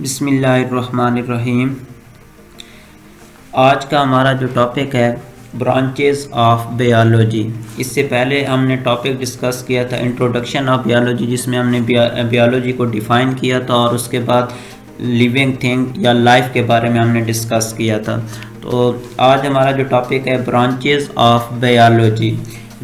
बिस्मिल्लाहिर्रहमानिर्रहीम। आज का हमारा जो टॉपिक है ब्रांचेस ऑफ बायोलॉजी। इससे पहले हमने टॉपिक डिस्कस किया था इंट्रोडक्शन ऑफ बायोलॉजी, जिसमें हमने बायोलॉजी को डिफ़ाइन किया था और उसके बाद लिविंग थिंग या लाइफ के बारे में हमने डिस्कस किया था। तो आज हमारा जो टॉपिक है ब्रांचेस ऑफ बायोलॉजी।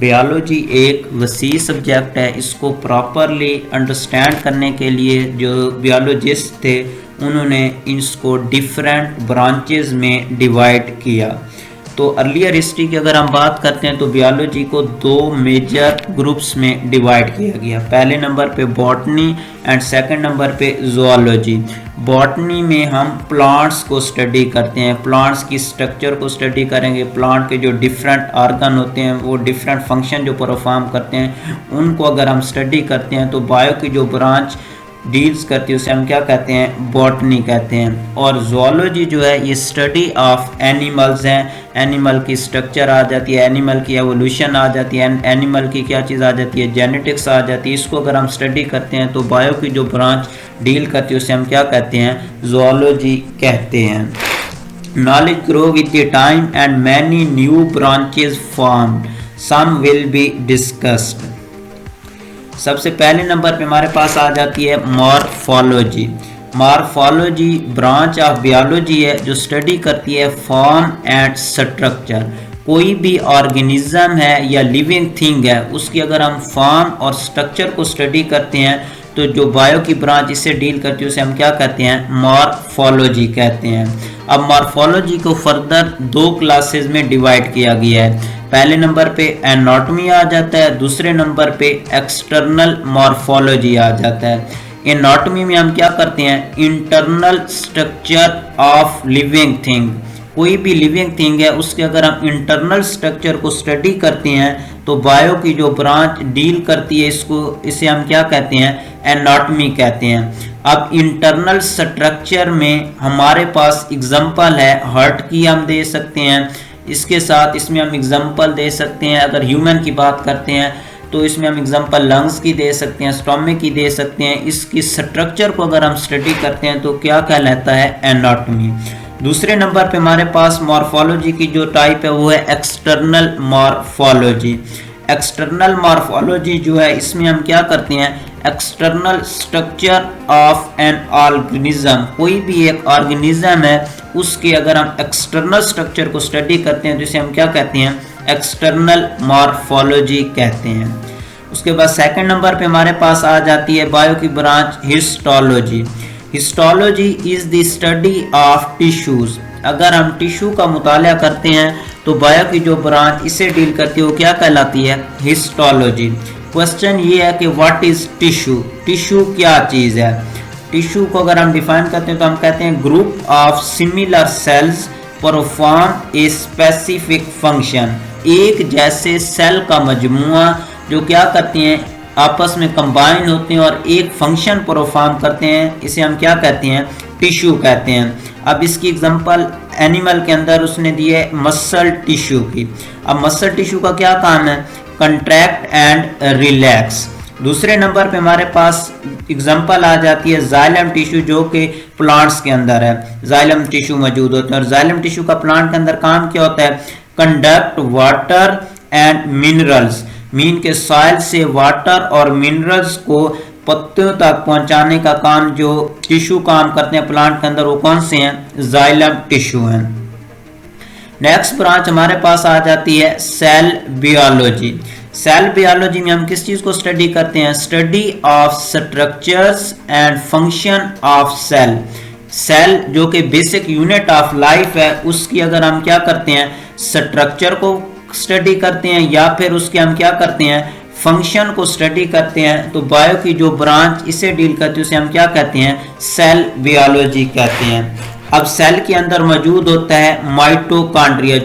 बायोलॉजी एक वसी सब्जेक्ट है। इसको प्रॉपरली अंडरस्टैंड करने के लिए जो बायोलॉजिस्ट थे उन्होंने इसको डिफरेंट ब्रांचेस में डिवाइड किया। तो अर्लियर हिस्ट्री की अगर हम बात करते हैं तो बायोलॉजी को दो मेजर ग्रुप्स में डिवाइड किया गया। पहले नंबर पे बॉटनी एंड सेकंड नंबर पे ज़ूलॉजी। बॉटनी में हम प्लांट्स को स्टडी करते हैं, प्लांट्स की स्ट्रक्चर को स्टडी करेंगे, प्लांट के जो डिफरेंट ऑर्गन होते हैं वो डिफरेंट फंक्शन जो परफॉर्म करते हैं उनको अगर हम स्टडी करते हैं तो बायो की जो ब्रांच डील्स करती है उसे हम क्या कहते हैं, बॉटनी कहते हैं। और ज़ूलॉजी जो है ये स्टडी ऑफ एनिमल्स हैं। एनिमल की स्ट्रक्चर आ जाती है, एनिमल की एवोल्यूशन आ जाती है, एनिमल की क्या चीज़ आ जाती है, जेनेटिक्स आ जाती है। इसको अगर हम स्टडी करते हैं तो बायो की जो ब्रांच डील करती है उसे हम क्या कहते हैं, ज़ूलॉजी कहते हैं। Knowledge grow with the time and many new branches formed, some will be discussed. सबसे पहले नंबर पे हमारे पास आ जाती है morphology. Morphology branch of biology है जो स्टडी करती है फॉर्म एंड स्ट्रक्चर। कोई भी ऑर्गेनिज्म है या लिविंग थिंग है उसकी अगर हम फॉर्म और स्ट्रक्चर को स्टडी करते हैं तो जो बायो की ब्रांच इससे डील करती है उसे हम क्या कहते हैं, मॉर्फोलॉजी कहते हैं। अब मॉर्फोलॉजी को फर्दर दो क्लासेस में डिवाइड किया गया है। पहले नंबर पे एनाटॉमी आ जाता है, दूसरे नंबर पे एक्सटर्नल मॉर्फोलॉजी आ जाता है। एनाटॉमी में हम क्या करते हैं, internal structure of living thing. कोई भी लिविंग थिंग है उसके अगर हम इंटरनल स्ट्रक्चर को स्टडी करते हैं तो बायो की जो ब्रांच डील करती है इसे हम क्या कहते हैं, एनाटॉमी कहते हैं। अब इंटरनल स्ट्रक्चर में हमारे पास एग्जांपल है हार्ट की, हम दे सकते हैं। इसके साथ इसमें हम एग्जांपल दे सकते हैं, अगर ह्यूमन की बात करते हैं तो इसमें हम एग्जांपल लंग्स की दे सकते हैं, स्टोमक की दे सकते हैं। इसकी स्ट्रक्चर को अगर हम स्टडी करते हैं तो क्या कहलाता है, एनाटॉमी। दूसरे नंबर पे हमारे पास मॉर्फोलॉजी की जो टाइप है वो है एक्सटर्नल मॉर्फोलॉजी। एक्सटर्नल मॉर्फोलॉजी जो है इसमें हम क्या करते हैं, external structure of an organism. कोई भी एक ऑर्गेनिज्म है उसके अगर हम एक्सटर्नल स्ट्रक्चर को स्टडी करते हैं जिसे हम क्या कहते हैं, एक्सटर्नल मॉर्फोलॉजी कहते हैं। उसके बाद सेकंड नंबर पे हमारे पास आ जाती है बायो की branch histology. Histology is the study of tissues. अगर हम टिश्यू का मुताला करते हैं तो बायो की जो ब्रांच इसे डील करती है वो क्या कहलाती है, हिस्टोलॉजी। क्वेश्चन ये है कि व्हाट इज टिश्यू, टिश्यू क्या चीज़ है। टिश्यू को अगर हम डिफाइन करते हैं तो हम कहते हैं group of similar cells perform a specific function. एक जैसे सेल का मजमुआ जो क्या करती हैं, आपस में कंबाइन होते हैं और एक फंक्शन परफॉर्म करते हैं, इसे हम क्या कहते हैं, टिश्यू कहते हैं। अब इसकी एग्जांपल एनिमल के अंदर उसने दी है मसल टिश्यू की। अब मसल टिश्यू का क्या काम है, कंट्रैक्ट एंड रिलैक्स। दूसरे नंबर पे हमारे पास एग्जांपल आ जाती है जाइलम टिश्यू जो कि प्लांट्स के अंदर है। जाइलम टिश्यू मौजूद होते हैं और जाइलम टिश्यू का प्लांट के अंदर काम क्या होता है, conduct water and minerals. Mean के सॉइल से वाटर और मिनरल्स को पत्तियों तक पहुंचाने का काम जो टिश्यू काम करते हैं प्लांट के अंदर वो कौन से हैं, जाइलम टिश्यू हैं। नेक्स्ट ब्रांच हमारे पास आ जाती है सेल बायोलॉजी। सेल बायोलॉजी में हम किस चीज़ को स्टडी करते हैं, study of structures and function of cell. Cell जो कि बेसिक यूनिट ऑफ लाइफ है उसकी अगर हम क्या करते हैं, स्ट्रक्चर को स्टडी करते हैं या फिर उसके हम क्या करते हैं, फंक्शन को स्टडी करते हैं। तो बायो की जो ब्रांच इसे डील करती है उसे हम क्या कहते हैं, सेल बायोलॉजी कहते हैं। अब सेल के अंदर मौजूद होता है माइटोकॉन्ड्रिया।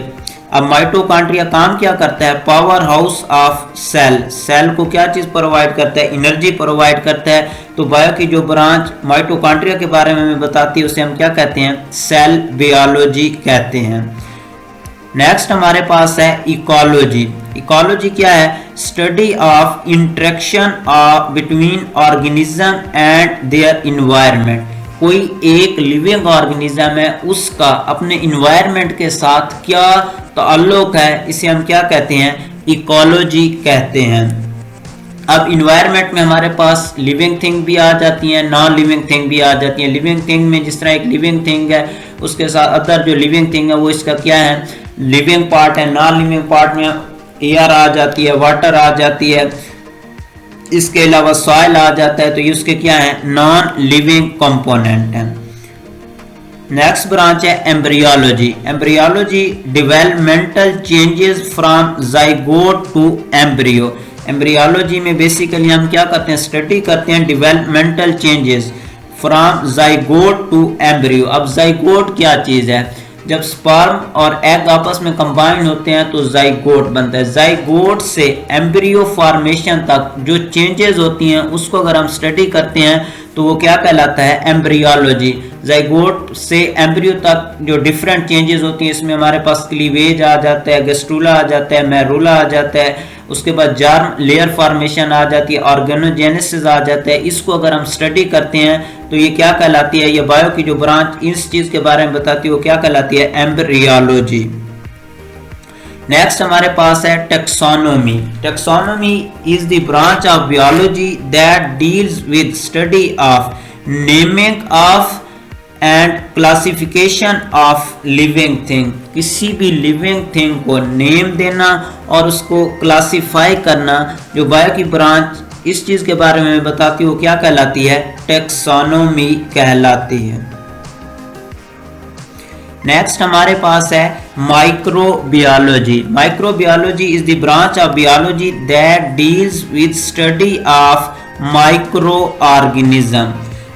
अब माइटोकॉन्ड्रिया काम क्या करता है, power house of cell. Cell को क्या चीज़ प्रोवाइड करता है, एनर्जी प्रोवाइड करता है। तो बायो की जो ब्रांच माइटोकॉन्ड्रिया के बारे में हमें बताती है उसे हम क्या कहते हैं, सेल बायोलॉजी कहते हैं। नेक्स्ट हमारे पास है इकोलॉजी। इकोलॉजी क्या है, study of interaction between organism and their environment. कोई एक लिविंग ऑर्गेनिज्म है उसका अपने इन्वायरमेंट के साथ क्या ताल्लुक है, इसे हम क्या कहते हैं, इकोलॉजी कहते हैं। अब इन्वायरमेंट में हमारे पास लिविंग थिंग भी आ जाती हैं, नॉन लिविंग थिंग भी आ जाती हैं। लिविंग थिंग में जिस तरह एक लिविंग थिंग है उसके साथ अदर जो लिविंग थिंग है वो इसका क्या है, लिविंग पार्ट है। नॉन लिविंग पार्ट में एयर आ जाती है, वाटर आ जाती है, इसके अलावा सॉइल आ जाता है, तो ये उसके क्या है, नॉन लिविंग कंपोनेंट है। नेक्स्ट ब्रांच है embryology. Embryology developmental changes from zygote to embryo. Embryology में बेसिकली हम क्या करते हैं, स्टडी करते हैं developmental changes from zygote to embryo. अब जाइगोट क्या चीज है, जब स्पर्म और एग आपस में कंबाइन होते हैं तो जाइगोट बनता है। जाइगोट से एम्ब्रियो फॉर्मेशन तक जो चेंजेस होती हैं उसको अगर हम स्टडी करते हैं तो वो क्या कहलाता है, एम्ब्रियोलॉजी। जाइगोट से एम्ब्रियो तक जो डिफरेंट चेंजेस होती हैं, इसमें हमारे पास क्लीवेज आ जाता है, गेस्ट्रूला आ जाता है, मैरूला आ जाता है, उसके बाद जर्म लेयर फॉर्मेशन आ जाती है, ऑर्गेनोजेनेसिस आ जाता है। इसको अगर हम स्टडी करते हैं तो ये क्या कहलाती है, ये बायो की जो ब्रांच इस चीज के बारे में बताती है वो क्या कहलाती है, एम्ब्रियोलॉजी। नेक्स्ट हमारे पास है taxonomy. Taxonomy is the branch of biology that deals with study of naming of and classification of living thing. किसी भी लिविंग थिंग को नेम देना और उसको क्लासिफाई करना, जो बायो की ब्रांच इस चीज के बारे में बताती है वो क्या कहलाती है, टेक्सोनोमी कहलाती है। नेक्स्ट हमारे पास है microbiology. Microbiology is the branch of biology that deals with study of micro organism.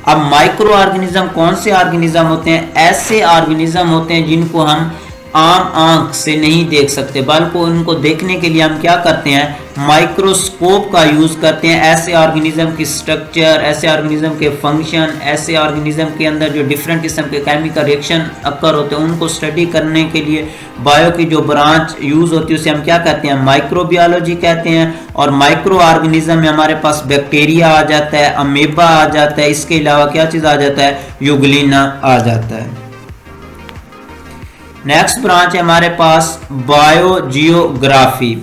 अब माइक्रो ऑर्गेनिज्म कौन से ऑर्गेनिज्म होते हैं, ऐसे ऑर्गेनिज्म होते हैं जिनको हम आम आंख से नहीं देख सकते, बल्कि उनको देखने के लिए हम क्या करते हैं, माइक्रोस्कोप का यूज करते हैं। ऐसे ऑर्गेनिज्म की स्ट्रक्चर, ऐसे ऑर्गेनिज्म के फंक्शन, ऐसे ऑर्गेनिज्म के अंदर जो डिफरेंट किस्म के केमिकल रिएक्शन अकर होते हैं उनको स्टडी करने के लिए बायो की जो ब्रांच यूज होती है उसे हम क्या कहते हैं, माइक्रोबियोलॉजी कहते हैं। और माइक्रो ऑर्गेनिज्म में हमारे पास बैक्टीरिया आ जाता है, अमीबा आ जाता है, इसके अलावा क्या चीज आ जाता है, यूग्लिना आ जाता है। नेक्स्ट ब्रांच है हमारे पास biogeography.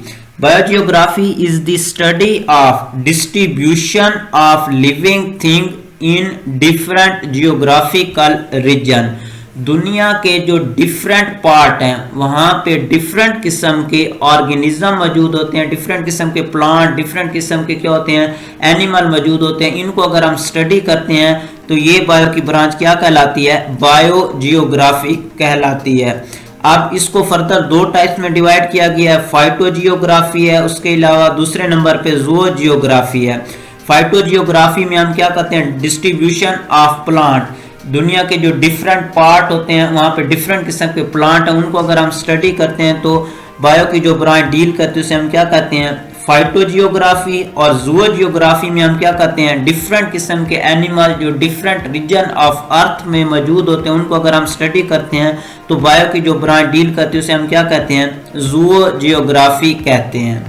Biogeography is the study of distribution of living thing in different geographical region. दुनिया के जो डिफरेंट पार्ट हैं वहाँ पे डिफरेंट किस्म के ऑर्गेनिज्म मौजूद होते हैं, डिफरेंट किस्म के प्लांट, डिफरेंट किस्म के क्या होते हैं, एनिमल मौजूद होते हैं। इनको अगर हम स्टडी करते हैं तो ये बायो की ब्रांच क्या कहलाती है, बायोजियोग्राफी कहलाती है। अब इसको फर्दर दो टाइप्स में डिवाइड किया गया है, फाइटोजियोग्राफी है, उसके अलावा दूसरे नंबर पे ज़ूओजियोग्राफी है। फाइटोजियोग्राफी में हम क्या करते हैं, डिस्ट्रीब्यूशन ऑफ प्लांट, दुनिया के जो डिफरेंट पार्ट होते हैं वहाँ पे डिफरेंट किस्म के प्लांट हैं, उनको अगर हम स्टडी करते हैं तो बायो की जो ब्रांच डील करती है उसे हम क्या कहते हैं, फाइटोजियोग्राफी। और ज़ूओजियोग्राफी में हम क्या करते हैं, डिफरेंट किस्म के एनिमल जो डिफरेंट रीजन ऑफ अर्थ में मौजूद होते हैं उनको अगर हम स्टडी करते हैं तो बायो की जो ब्रांच डील करती है उसे हम क्या कहते हैं, ज़ूओजियोग्राफी कहते हैं।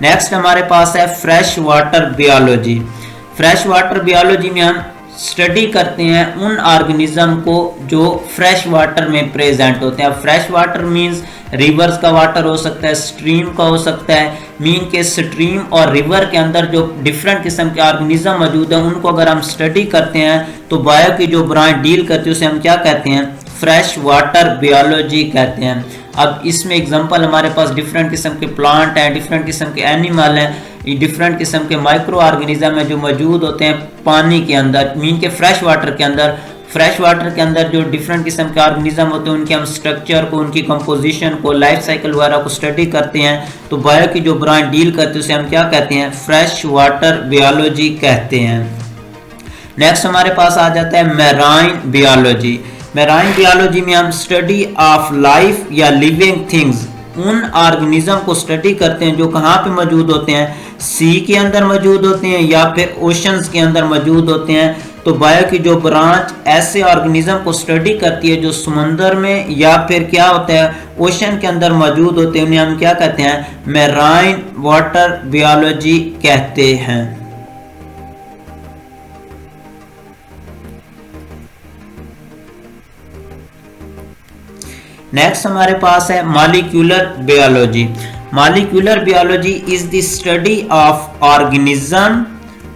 नेक्स्ट हमारे पास है fresh water biology. Fresh water biology में हम स्टडी करते हैं उन ऑर्गेनिज्म को जो फ्रेश वाटर में प्रेजेंट होते हैं। अब फ्रेश वाटर मींस रिवर्स का वाटर हो सकता है, स्ट्रीम का हो सकता है। मीन के स्ट्रीम और रिवर के अंदर जो डिफरेंट किस्म के ऑर्गेनिज्म मौजूद हैं उनको अगर हम स्टडी करते हैं तो बायो की जो ब्रांच डील करती है उसे हम क्या कहते हैं, फ्रेश वाटर बायोलॉजी कहते हैं। अब इसमें एग्जांपल हमारे पास डिफरेंट किस्म के प्लांट हैं, डिफरेंट किस्म के एनिमल हैं, डिफरेंट किस्म के माइक्रो ऑर्गेनिज्म है जो मौजूद होते हैं पानी के अंदर, मीन के फ्रेश वाटर के अंदर। फ्रेश वाटर के अंदर जो डिफरेंट किस्म के ऑर्गेनिज्म होते हैं उनके हम स्ट्रक्चर को, उनकी कंपोजिशन को, लाइफ साइकिल वगैरह को स्टडी करते हैं तो बायो की जो ब्रांच डील करते हैं उसे हम क्या कहते हैं, फ्रेश वाटर बायोलॉजी कहते हैं। नेक्स्ट हमारे पास आ जाता है मैराइन बायोलॉजी। मैराइन बायोलॉजी में हम स्टडी ऑफ लाइफ या लिविंग थिंग्स, उन ऑर्गेनिज्म को स्टडी करते हैं जो कहाँ पे मौजूद होते हैं, सी के अंदर मौजूद होते हैं या फिर ओशंस के अंदर मौजूद होते हैं। तो बायो की जो ब्रांच ऐसे ऑर्गेनिज्म को स्टडी करती है जो समुंदर में या फिर क्या होता है ओशन के अंदर मौजूद होते हैं, उन्हें हम क्या कहते हैं, मैराइन वाटर बायोलॉजी कहते हैं। नेक्स्ट हमारे पास है molecular biology. Molecular biology is the study of organism,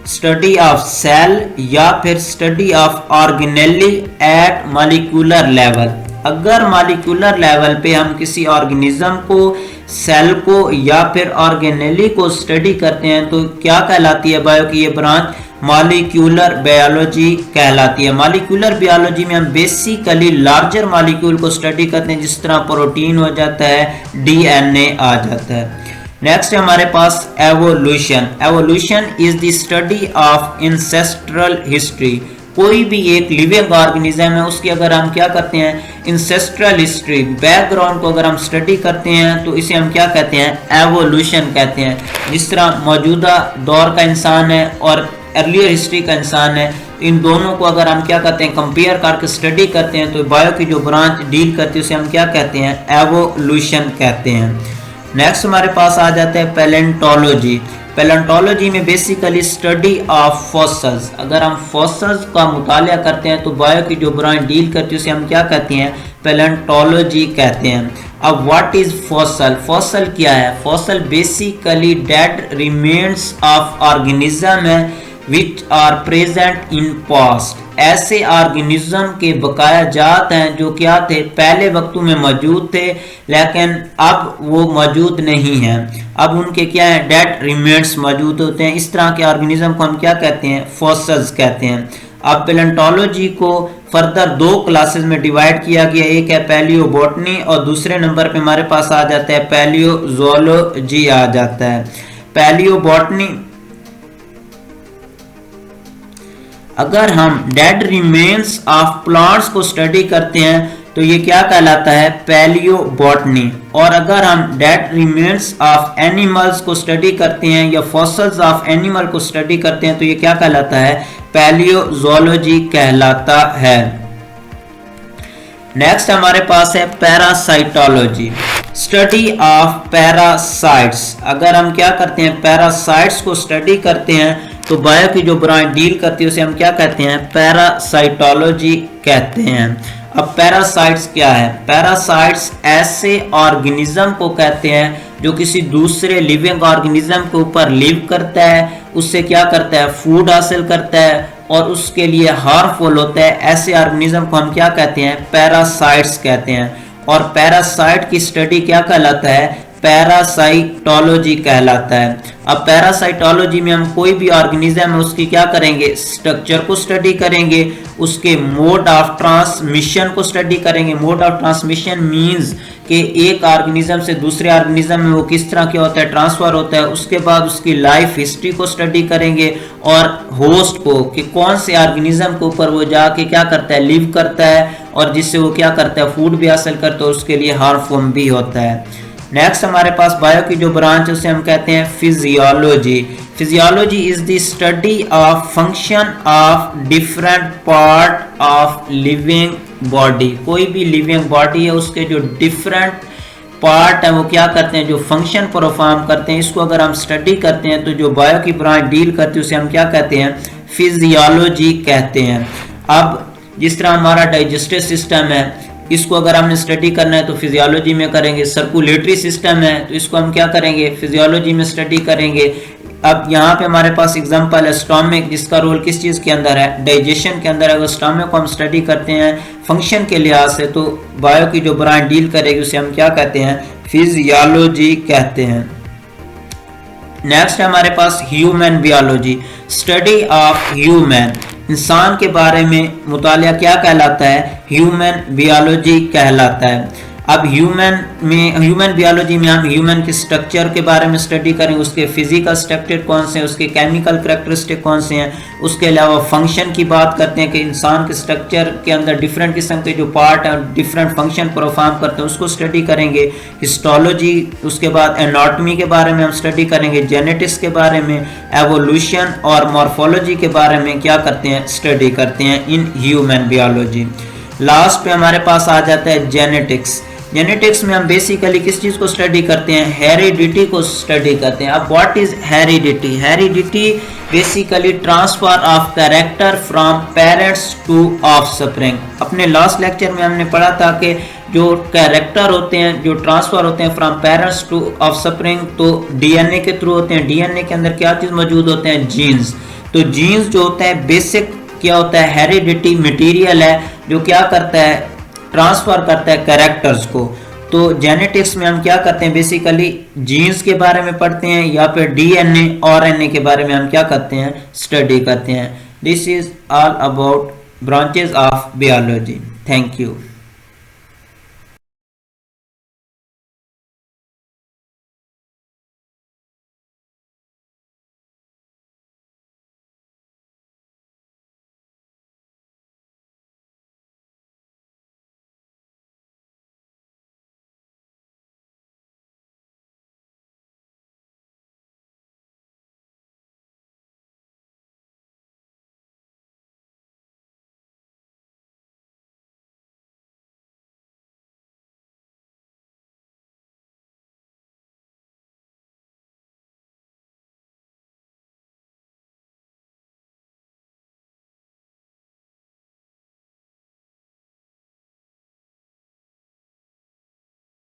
study of cell या फिर study of organelle at molecular level. अगर मॉलिक्यूलर लेवल पे हम किसी ऑर्गेनिज्म को, सेल को या फिर ऑर्गेनेली को स्टडी करते हैं तो क्या कहलाती है बायो की ये ब्रांच? मॉलिक्यूलर बायोलॉजी कहलाती है। मॉलिक्यूलर बायोलॉजी में हम बेसिकली लार्जर मॉलिक्यूल को स्टडी करते हैं, जिस तरह प्रोटीन हो जाता है, डीएनए आ जाता है। नेक्स्ट है हमारे पास evolution. Evolution is the study of ancestral history. कोई भी एक लिविंग ऑर्गेनिज्म है, उसकी अगर हम क्या करते हैं, इंसेस्ट्रल हिस्ट्री, बैकग्राउंड को अगर हम स्टडी करते हैं तो इसे हम क्या कहते हैं? एवोल्यूशन कहते हैं। जिस तरह मौजूदा दौर का इंसान है और अर्लियर हिस्ट्री का इंसान है, इन दोनों को अगर हम क्या कहते हैं, कंपेयर करके स्टडी करते हैं तो बायो की जो ब्रांच डील करती है उसे हम क्या कहते हैं? एवोल्यूशन कहते हैं। नेक्स्ट हमारे पास आ जाता है पैलेंटोलॉजी। पैलेंटोलॉजी में बेसिकली स्टडी ऑफ फॉसल्स। अगर हम फॉसल्स का मुतालिया करते हैं तो बायो की जो ब्रांच डील करती है उसे हम क्या कहते हैं? पैलेंटोलॉजी कहते हैं। अब व्हाट इज फॉसल? फॉसल क्या है? Fossil basically dead remains of organism है which are present in past. ऐसे ऑर्गेनिज्म के बकाया जात हैं जो क्या थे? पहले वक्तों में मौजूद थे लेकिन अब वो मौजूद नहीं हैं। अब उनके क्या है? डेड रिमेन्स मौजूद होते हैं। इस तरह के ऑर्गेनिज्म को हम क्या कहते हैं? फॉसल्स कहते हैं। अब पैलेंटोलॉजी को फर्दर दो क्लासेस में डिवाइड किया गया। एक है पैलियोबॉटनी और दूसरे नंबर पे हमारे पास आ जाता है पैलियोजोलॉजी आ जाता है। पैलियोबॉटनी, अगर हम डेड रिमेन्स ऑफ प्लांट्स को स्टडी करते हैं तो ये क्या कहलाता है? पैलियोबॉटनी। और अगर हम डेड रिमेन्स ऑफ एनिमल्स को स्टडी करते हैं या फॉसल्स ऑफ एनिमल को स्टडी करते हैं तो ये क्या कहलाता है? पैलियोजोलॉजी कहलाता है। नेक्स्ट हमारे पास है पैरासाइटोलॉजी, स्टडी ऑफ पैरासाइट्स। अगर हम क्या करते हैं? पैरासाइट्स को स्टडी करते हैं तो बायो की जो ब्रांच डील करती है उसे हम क्या कहते हैं? पैरासाइटोलॉजी कहते हैं। अब पैरासाइट्स क्या है? पैरासाइट्स ऐसे ऑर्गेनिज्म को कहते हैं जो किसी दूसरे लिविंग ऑर्गेनिज्म के ऊपर लिव करता है, उससे क्या करता है? फूड हासिल करता है और उसके लिए हार्मफुल होता है। ऐसे ऑर्गेनिज्म को हम क्या कहते हैं? पैरासाइट्स कहते हैं। और पैरासाइट की स्टडी क्या कहलाता है? पैरासाइटोलॉजी कहलाता है। अब पैरासाइटोलॉजी में हम कोई भी ऑर्गेनिज्म है उसकी क्या करेंगे? स्ट्रक्चर को स्टडी करेंगे, उसके मोड ऑफ ट्रांसमिशन को स्टडी करेंगे। मोड ऑफ ट्रांसमिशन मींस कि एक ऑर्गेनिज्म से दूसरे ऑर्गेनिज्म में वो किस तरह क्या होता है? ट्रांसफर होता है। उसके बाद उसकी लाइफ हिस्ट्री को स्टडी करेंगे और होस्ट को कि कौन से ऑर्गेनिज्म के ऊपर वो जाके क्या करता है? लिव करता है और जिससे वो क्या करता है? फूड भी हासिल करता है, उसके लिए हार्मफुल भी होता है। नेक्स्ट हमारे पास बायो की जो ब्रांच है उसे हम कहते हैं physiology. Physiology is the study of function of different part of living body. कोई भी लिविंग बॉडी है उसके जो डिफरेंट पार्ट है वो क्या करते हैं? जो फंक्शन परफॉर्म करते हैं। इसको अगर हम स्टडी करते हैं तो जो बायो की ब्रांच डील करती है उसे हम क्या कहते हैं? फिजियोलॉजी कहते हैं। अब जिस तरह हमारा डाइजेस्टिव सिस्टम है, इसको अगर हमने स्टडी करना है तो फिजियोलॉजी में करेंगे। सर्कुलेटरी सिस्टम है तो इसको हम क्या करेंगे? फिजियोलॉजी में स्टडी करेंगे। अब यहाँ पे हमारे पास एग्जांपल है स्टोमक, जिसका रोल किस चीज़ के अंदर है? डाइजेशन के अंदर है। अगर स्टोमक को हम स्टडी करते हैं फंक्शन के लिहाज से तो बायो की जो ब्रांच डील करेगी उसे हम क्या कहते हैं? फिजियोलॉजी कहते हैं। नेक्स्ट है हमारे पास human biology, study of human. इंसान के बारे में मुतालिया क्या कहलाता है? ह्यूमन बायोलॉजी कहलाता है। अब ह्यूमन बायोलॉजी में हम ह्यूमन के स्ट्रक्चर के बारे में स्टडी करेंगे, उसके फिजिकल स्ट्रक्चर कौन से हैं, उसके केमिकल करैक्टरिस्टिक कौन से हैं। उसके अलावा फंक्शन की बात करते हैं कि इंसान के स्ट्रक्चर के अंदर डिफरेंट किस्म के जो पार्ट हैं डिफरेंट फंक्शन परफॉर्म करते हैं, उसको स्टडी करेंगे। हिस्टोलॉजी, उसके बाद एनाटॉमी के बारे में हम स्टडी करेंगे। जेनेटिक्स के बारे में, एवोल्यूशन और मॉर्फोलॉजी के बारे में क्या करते हैं? स्टडी करते हैं इन ह्यूमन बायोलॉजी। लास्ट पे हमारे पास आ जाता है जेनेटिक्स। जेनेटिक्स में हम बेसिकली किस चीज़ को स्टडी करते हैं? हेरिडिटी को स्टडी करते हैं। अब what is heredity? Heredity basically transfer of character from parents to offspring. अपने लास्ट लेक्चर में हमने पढ़ा था कि जो कैरेक्टर होते हैं जो ट्रांसफर होते हैं फ्रॉम पेरेंट्स टू ऑफस्प्रिंग, तो डीएनए के थ्रू होते हैं। डीएनए के अंदर क्या चीज मौजूद होते हैं? जीन्स। तो जीन्स जो होता है बेसिक क्या होता है? हेरिडिटी मटेरियल है जो क्या करता है? ट्रांसफर करता है कैरेक्टर्स को। तो जेनेटिक्स में हम क्या करते हैं? बेसिकली जीन्स के बारे में पढ़ते हैं या फिर डीएनए आरएनए के बारे में हम क्या करते हैं? स्टडी करते हैं। This is all about branches of biology. Thank you.